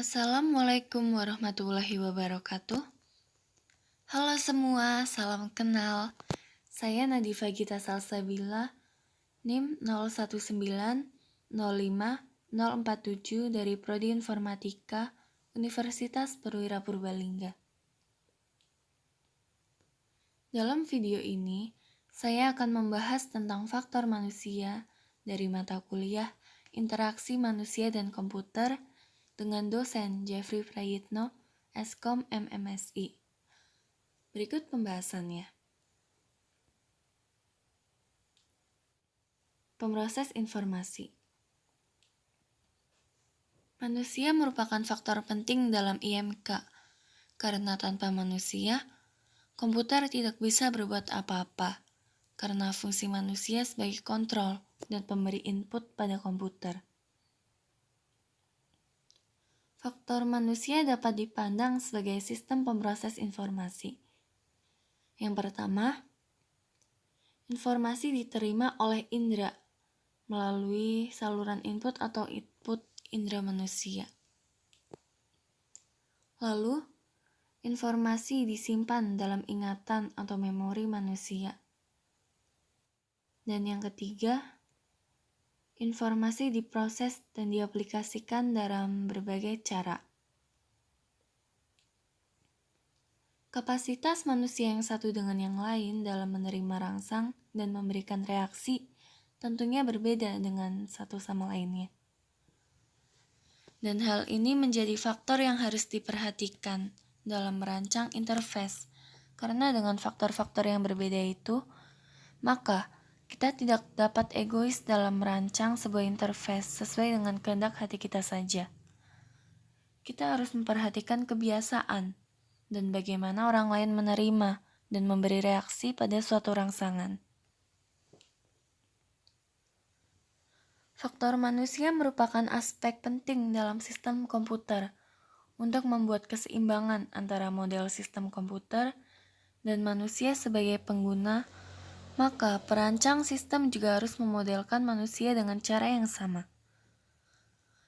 Assalamualaikum warahmatullahi wabarakatuh. Halo semua, salam kenal. Saya Nadifa Gita Salsabila, NIM 01905047 dari Prodi Informatika Universitas Perwira Purbalingga. Dalam video ini, saya akan membahas tentang faktor manusia dari mata kuliah Interaksi Manusia dan Komputer dengan dosen Jeffrey Prayitno, Eskom MMSI. Berikut pembahasannya. Pemroses informasi. Manusia merupakan faktor penting dalam IMK, karena tanpa manusia, komputer tidak bisa berbuat apa-apa, karena fungsi manusia sebagai kontrol dan pemberi input pada komputer. Faktor manusia dapat dipandang sebagai sistem pemroses informasi. Yang pertama, informasi diterima oleh indera melalui saluran input atau output indera manusia. Lalu, informasi disimpan dalam ingatan atau memori manusia. Dan yang ketiga, informasi diproses dan diaplikasikan dalam berbagai cara. Kapasitas manusia yang satu dengan yang lain dalam menerima rangsang dan memberikan reaksi tentunya berbeda dengan satu sama lainnya. Dan hal ini menjadi faktor yang harus diperhatikan dalam merancang interface, karena dengan faktor-faktor yang berbeda itu, maka kita tidak dapat egois dalam merancang sebuah interface sesuai dengan kehendak hati kita saja. Kita harus memperhatikan kebiasaan dan bagaimana orang lain menerima dan memberi reaksi pada suatu rangsangan. Faktor manusia merupakan aspek penting dalam sistem komputer untuk membuat keseimbangan antara model sistem komputer dan manusia sebagai pengguna, maka perancang sistem juga harus memodelkan manusia dengan cara yang sama.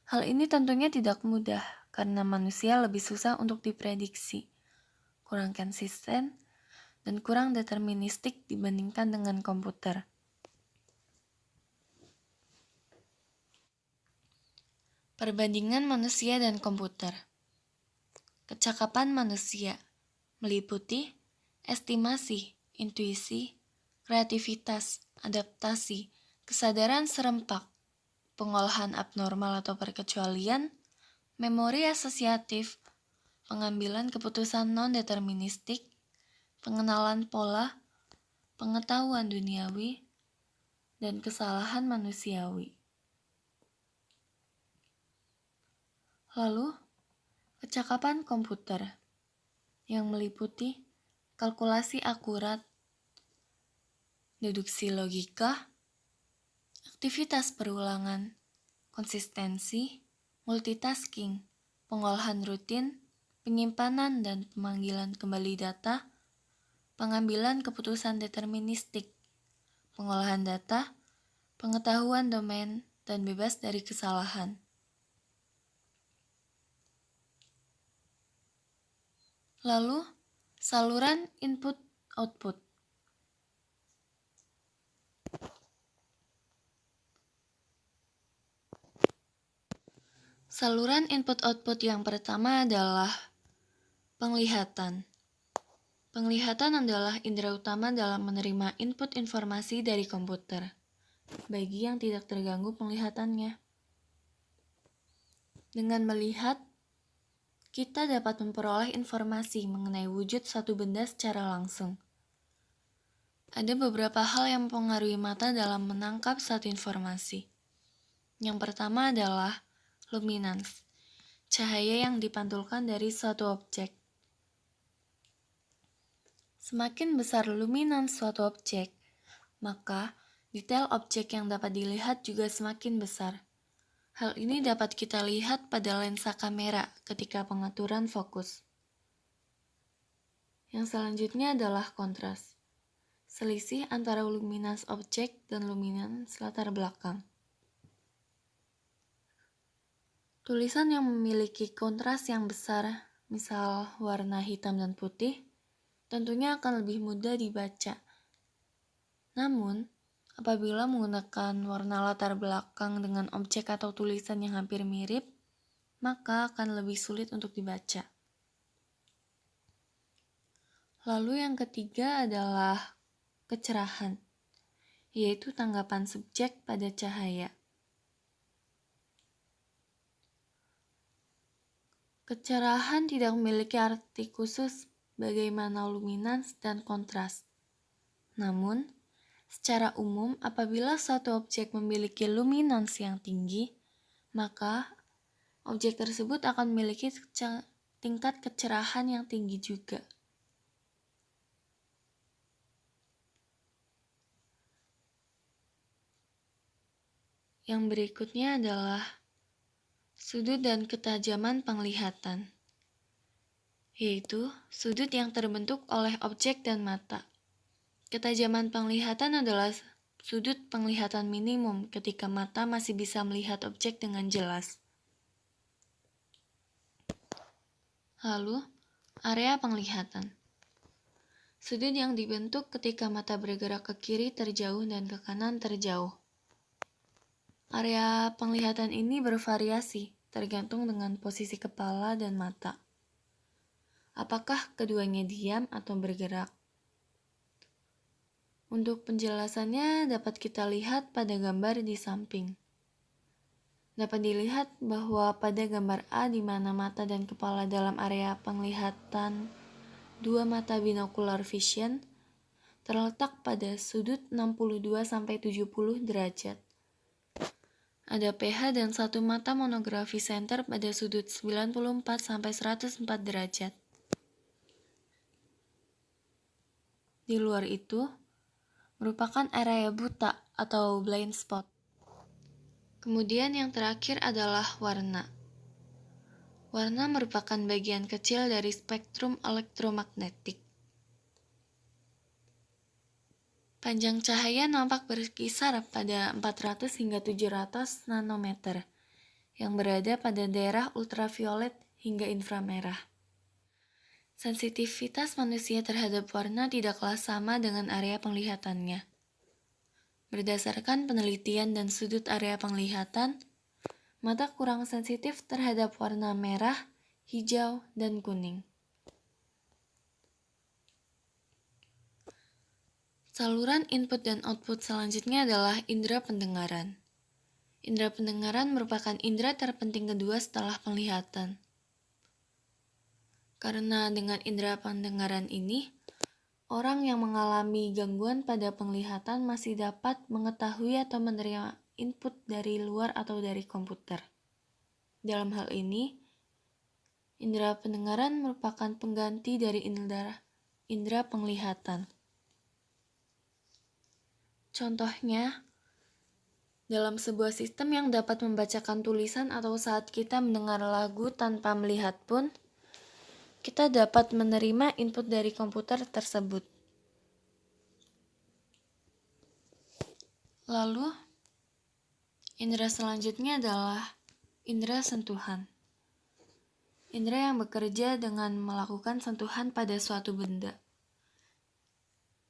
Hal ini tentunya tidak mudah karena manusia lebih susah untuk diprediksi, kurang konsisten, dan kurang deterministik dibandingkan dengan komputer. Perbandingan manusia dan komputer. Kecakapan manusia meliputi estimasi, intuisi, kreativitas, adaptasi, kesadaran serempak, pengolahan abnormal atau perkecualian, memori asosiatif, pengambilan keputusan non-deterministik, pengenalan pola, pengetahuan duniawi, dan kesalahan manusiawi. Lalu, kecakapan komputer yang meliputi kalkulasi akurat, deduksi logika, aktivitas perulangan, konsistensi, multitasking, pengolahan rutin, penyimpanan dan pemanggilan kembali data, pengambilan keputusan deterministik, pengolahan data, pengetahuan domain, dan bebas dari kesalahan. Lalu, saluran input-output. Saluran input-output yang pertama adalah penglihatan. Penglihatan adalah indera utama dalam menerima input informasi dari komputer, bagi yang tidak terganggu penglihatannya. Dengan melihat, kita dapat memperoleh informasi mengenai wujud suatu benda secara langsung. Ada beberapa hal yang mempengaruhi mata dalam menangkap suatu informasi. Yang pertama adalah luminance, cahaya yang dipantulkan dari suatu objek. Semakin besar luminance suatu objek, maka detail objek yang dapat dilihat juga semakin besar. Hal ini dapat kita lihat pada lensa kamera ketika pengaturan fokus. Yang selanjutnya adalah kontras, selisih antara luminance objek dan luminance latar belakang. Tulisan yang memiliki kontras yang besar, misal warna hitam dan putih, tentunya akan lebih mudah dibaca. Namun, apabila menggunakan warna latar belakang dengan objek atau tulisan yang hampir mirip, maka akan lebih sulit untuk dibaca. Lalu yang ketiga adalah kecerahan, yaitu tanggapan subjek pada cahaya. Kecerahan tidak memiliki arti khusus bagaimana luminans dan kontras. Namun, secara umum apabila suatu objek memiliki luminans yang tinggi, maka objek tersebut akan memiliki tingkat kecerahan yang tinggi juga. Yang berikutnya adalah sudut dan ketajaman penglihatan, yaitu sudut yang terbentuk oleh objek dan mata. Ketajaman penglihatan adalah sudut penglihatan minimum ketika mata masih bisa melihat objek dengan jelas. Lalu, area penglihatan. Sudut yang dibentuk ketika mata bergerak ke kiri terjauh dan ke kanan terjauh. Area penglihatan ini bervariasi, tergantung dengan posisi kepala dan mata. Apakah keduanya diam atau bergerak? Untuk penjelasannya dapat kita lihat pada gambar di samping. Dapat dilihat bahwa pada gambar A di mana mata dan kepala dalam area penglihatan dua mata binocular vision terletak pada sudut 62-70 derajat. Ada pH dan satu mata monografi center pada sudut 94-104 derajat. Di luar itu, merupakan area buta atau blind spot. Kemudian yang terakhir adalah warna. Warna merupakan bagian kecil dari spektrum elektromagnetik. Panjang cahaya nampak berkisar pada 400 hingga 700 nanometer, yang berada pada daerah ultraviolet hingga inframerah. Sensitivitas manusia terhadap warna tidaklah sama dengan area penglihatannya. Berdasarkan penelitian dan sudut area penglihatan, mata kurang sensitif terhadap warna merah, hijau, dan kuning. Saluran input dan output selanjutnya adalah indera pendengaran. Indera pendengaran merupakan indera terpenting kedua setelah penglihatan. Karena dengan indera pendengaran ini, orang yang mengalami gangguan pada penglihatan masih dapat mengetahui atau menerima input dari luar atau dari komputer. Dalam hal ini, indera pendengaran merupakan pengganti dari indera penglihatan. Contohnya, dalam sebuah sistem yang dapat membacakan tulisan atau saat kita mendengar lagu tanpa melihat pun, kita dapat menerima input dari komputer tersebut. Lalu, indera selanjutnya adalah indera sentuhan. Indera yang bekerja dengan melakukan sentuhan pada suatu benda.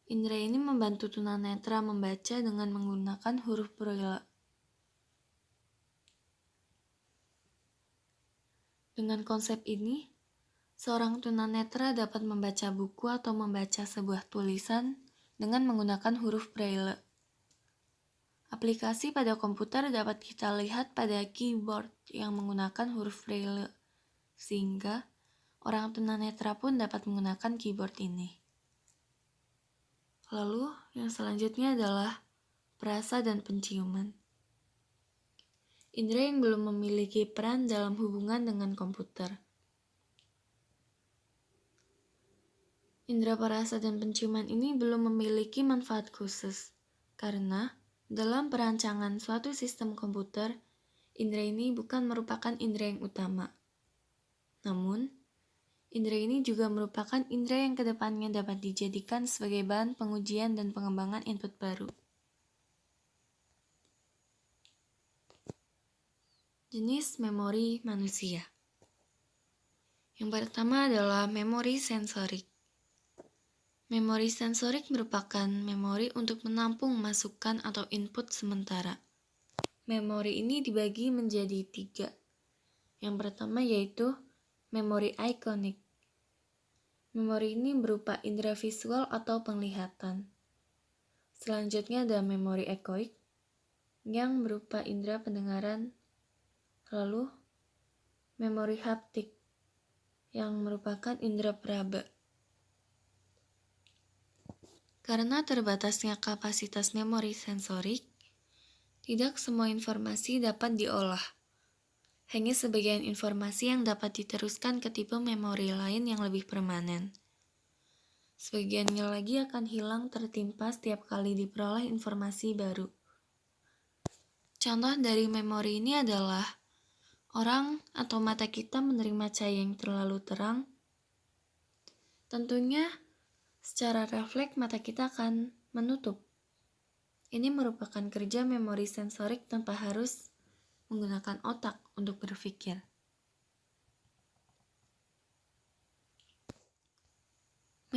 Indera ini membantu tunanetra membaca dengan menggunakan huruf Braille. Dengan konsep ini, seorang tunanetra dapat membaca buku atau membaca sebuah tulisan dengan menggunakan huruf Braille. Aplikasi pada komputer dapat kita lihat pada keyboard yang menggunakan huruf Braille, sehingga orang tunanetra pun dapat menggunakan keyboard ini. Lalu, yang selanjutnya adalah perasa dan penciuman. Indera yang belum memiliki peran dalam hubungan dengan komputer. Indera perasa dan penciuman ini belum memiliki manfaat khusus, karena dalam perancangan suatu sistem komputer, indera ini bukan merupakan indera yang utama. Namun, indera ini juga merupakan indera yang kedepannya dapat dijadikan sebagai bahan pengujian dan pengembangan input baru. Jenis memori manusia. Yang pertama adalah memori sensorik. Memori sensorik merupakan memori untuk menampung masukan atau input sementara. Memori ini dibagi menjadi 3. Yang pertama yaitu memori ikonik. Memori ini berupa indera visual atau penglihatan. Selanjutnya ada memori ekoik yang berupa indera pendengaran. Lalu memori haptik yang merupakan indera peraba. Karena terbatasnya kapasitas memori sensorik, tidak semua informasi dapat diolah. Hanya sebagian informasi yang dapat diteruskan ke tipe memori lain yang lebih permanen. Sebagiannya lagi akan hilang tertimpa setiap kali diperoleh informasi baru. Contoh dari memori ini adalah orang atau mata kita menerima cahaya yang terlalu terang. Tentunya secara refleks mata kita akan menutup. Ini merupakan kerja memori sensorik tanpa harus menggunakan otak untuk berpikir.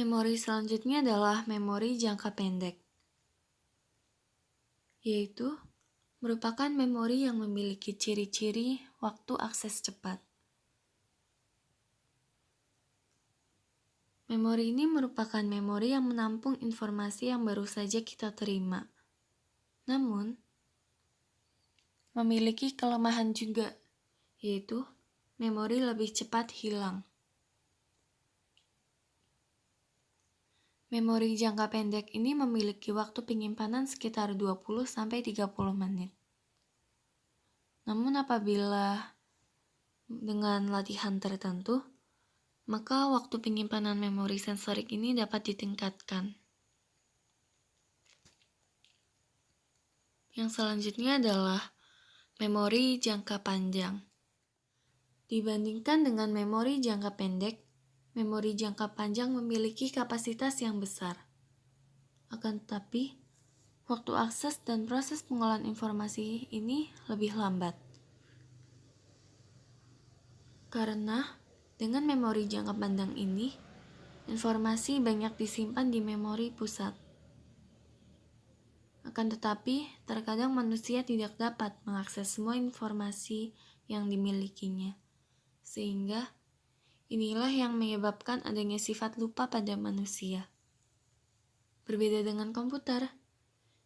Memori selanjutnya adalah memori jangka pendek, yaitu merupakan memori yang memiliki ciri-ciri waktu akses cepat. Memori ini merupakan memori yang menampung informasi yang baru saja kita terima. Namun, memiliki kelemahan juga, yaitu memori lebih cepat hilang. Memori jangka pendek ini memiliki waktu penyimpanan sekitar 20-30 menit. Namun apabila dengan latihan tertentu, maka waktu penyimpanan memori sensorik ini dapat ditingkatkan. Yang selanjutnya adalah memori jangka panjang. Dibandingkan dengan memori jangka pendek, memori jangka panjang memiliki kapasitas yang besar. Akan tetapi, waktu akses dan proses pengolahan informasi ini lebih lambat. Karena dengan memori jangka panjang ini, informasi banyak disimpan di memori pusat. Akan tetapi, terkadang manusia tidak dapat mengakses semua informasi yang dimilikinya. Sehingga, inilah yang menyebabkan adanya sifat lupa pada manusia. Berbeda dengan komputer,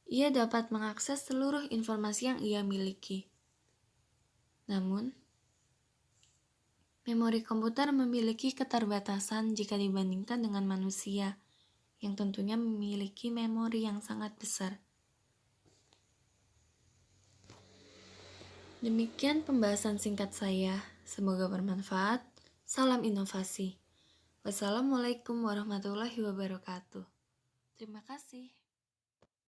ia dapat mengakses seluruh informasi yang ia miliki. Namun, memori komputer memiliki keterbatasan jika dibandingkan dengan manusia, yang tentunya memiliki memori yang sangat besar. Demikian pembahasan singkat saya, semoga bermanfaat. Salam inovasi. Wassalamualaikum warahmatullahi wabarakatuh. Terima kasih.